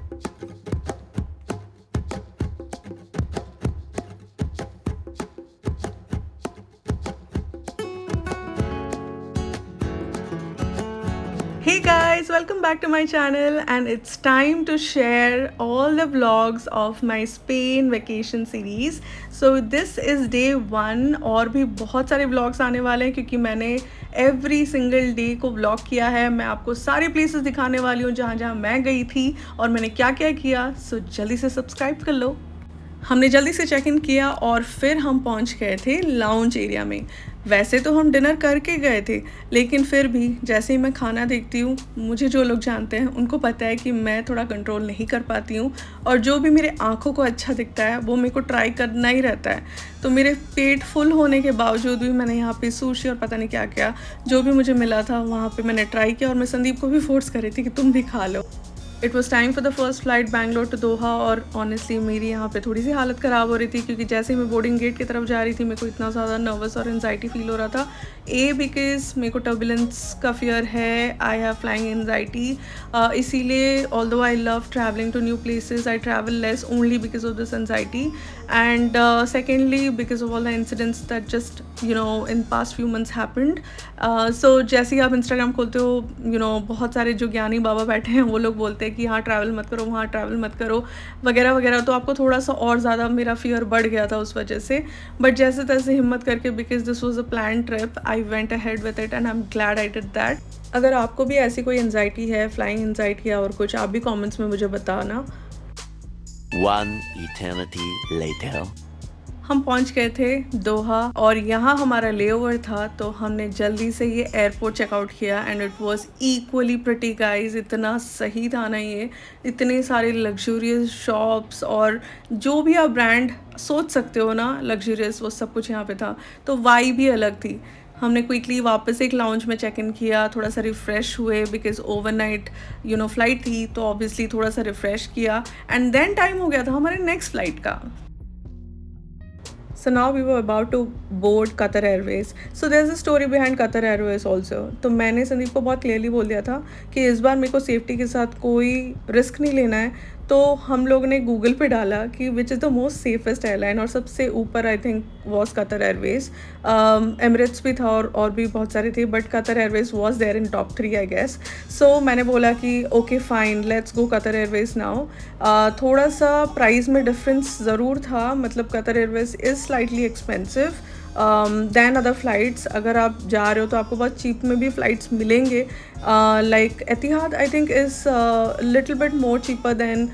Hey guys, welcome back to my channel, and it's time to share all the vlogs of my Spain vacation series. So this is day 1 और भी बहुत सारे vlogs आने वाले हैं क्योंकि मैंने every single day को vlog किया है। मैं आपको सारे places दिखाने वाली हूँ जहाँ जहाँ मैं गई थी और मैंने क्या क्या किया। So जल्दी से सब्सक्राइब कर लो। हमने जल्दी से चेक इन किया और फिर हम पहुंच गए थे लाउंज एरिया में। वैसे तो हम डिनर करके गए थे, लेकिन फिर भी जैसे ही मैं खाना देखती हूँ, मुझे जो लोग जानते हैं उनको पता है कि मैं थोड़ा कंट्रोल नहीं कर पाती हूँ और जो भी मेरे आँखों को अच्छा दिखता है वो मेरे को ट्राई करना ही रहता है। तो मेरे पेट फुल होने के बावजूद भी मैंने यहाँ पे सुशी और पता नहीं क्या क्या जो भी मुझे मिला था वहाँ पे मैंने ट्राई किया और मैं संदीप को भी फोर्स कर रही थी कि तुम भी खा लो। It was time for the first flight Bangalore to Doha और ऑनेस्टली मेरी यहाँ पे थोड़ी सी हालत ख़राब हो रही थी क्योंकि जैसे ही मैं बोर्डिंग गेट की तरफ जा रही थी मेरे को इतना ज़्यादा नर्वस और एनजाइटी फील हो रहा था। बिकॉज मेरे को टर्बुलेंस का फियर है, आई हैव फ्लाइंग एनजाइटी, इसीलिए although I love travelling to new places I travel less only because of this anxiety and secondly because of all the incidents that just in past few months happened. So जैसे ही आप Instagram खोलते हो बहुत सारे जो ज्ञानी बाबा बैठे हैं वो लोग बोलते हैं कि यहाँ ट्रैवल मत करो, वहाँ ट्रैवल मत करो वगैरह वगैरह, तो आपको थोड़ा सा और ज़्यादा मेरा फियर बढ़ गया था उस वजह से। बट जैसे तैसे हिम्मत करके because this was a plan trip I went ahead with it and I am glad I did that. अगर आपको भी ऐसी कोई एनजाइटी है, फ्लाइंग एनजाइटी या और कुछ, आप भी कॉमेंट्स में मुझे बताना। One eternity later. हम पहुंच गए थे दोहा और यहाँ हमारा लेओवर था तो हमने जल्दी से ये एयरपोर्ट चेकआउट किया and it was equally pretty guys. इतना सही था ना ये, इतने सारे लग्जूरियस शॉप्स और जो भी आप ब्रांड सोच सकते हो ना लग्जूरियस, वो सब कुछ यहाँ पे था। तो वाइब भी अलग थी। हमने क्विकली वापस एक लाउंज में चेक इन किया, थोड़ा सा रिफ़्रेश हुए बिकॉज ओवरनाइट फ्लाइट थी तो ऑब्वियसली थोड़ा सा रिफ़्रेश किया एंड देन टाइम हो गया था हमारे नेक्स्ट फ्लाइट का। So now we were about to board Qatar Airways. So there's a story behind Qatar Airways also. तो मैंने संदीप को बहुत क्लियरली बोल दिया था कि इस बार मेरे को सेफ्टी के साथ कोई रिस्क नहीं लेना है। तो हम लोग ने गूगल पे डाला कि which is the most safest airline और सबसे ऊपर I think was Qatar Airways. Emirates भी था और भी बहुत सारे थे but Qatar Airways was there in top 3 I guess. So मैंने बोला कि okay fine let's go Qatar Airways now. थोड़ा सा प्राइस में डिफरेंस ज़रूर था, मतलब Qatar Airways is slightly expensive than other flights. अगर आप जा रहे हो तो आपको बहुत चीप में भी फ़्लाइट्स मिलेंगे, like Etihad I think is little bit more cheaper than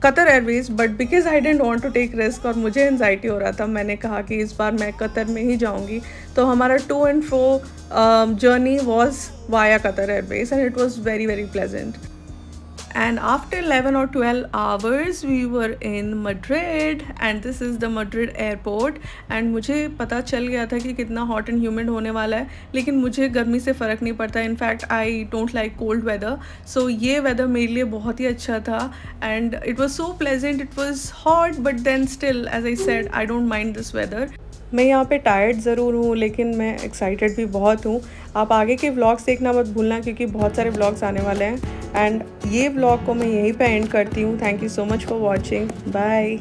Qatar Airways, but because I don't want to take risk और मुझे एनजाइटी हो रहा था, मैंने कहा कि इस बार मैं कतर में ही जाऊंगी। तो हमारा to and fro journey was via Qatar Airways and it was very very pleasant. And after 11 or 12 hours we were in Madrid and this is the Madrid airport and मुझे पता चल गया था कि कितना hot and humid होने वाला है, लेकिन मुझे गर्मी से फ़र्क नहीं पड़ता। In fact I don't like cold weather, so ये वेदर मेरे लिए बहुत ही अच्छा था and it was so pleasant. It was hot but then still as I said I don't mind this weather. मैं यहाँ पे टायर्ड ज़रूर हूँ लेकिन मैं एक्साइटेड भी बहुत हूँ। आप आगे के व्लॉग्स देखना मत भूलना क्योंकि बहुत सारे व्लॉग्स आने वाले हैं एंड ये व्लॉग को मैं यहीं पे एंड करती हूँ। Thank you so much for watching, bye.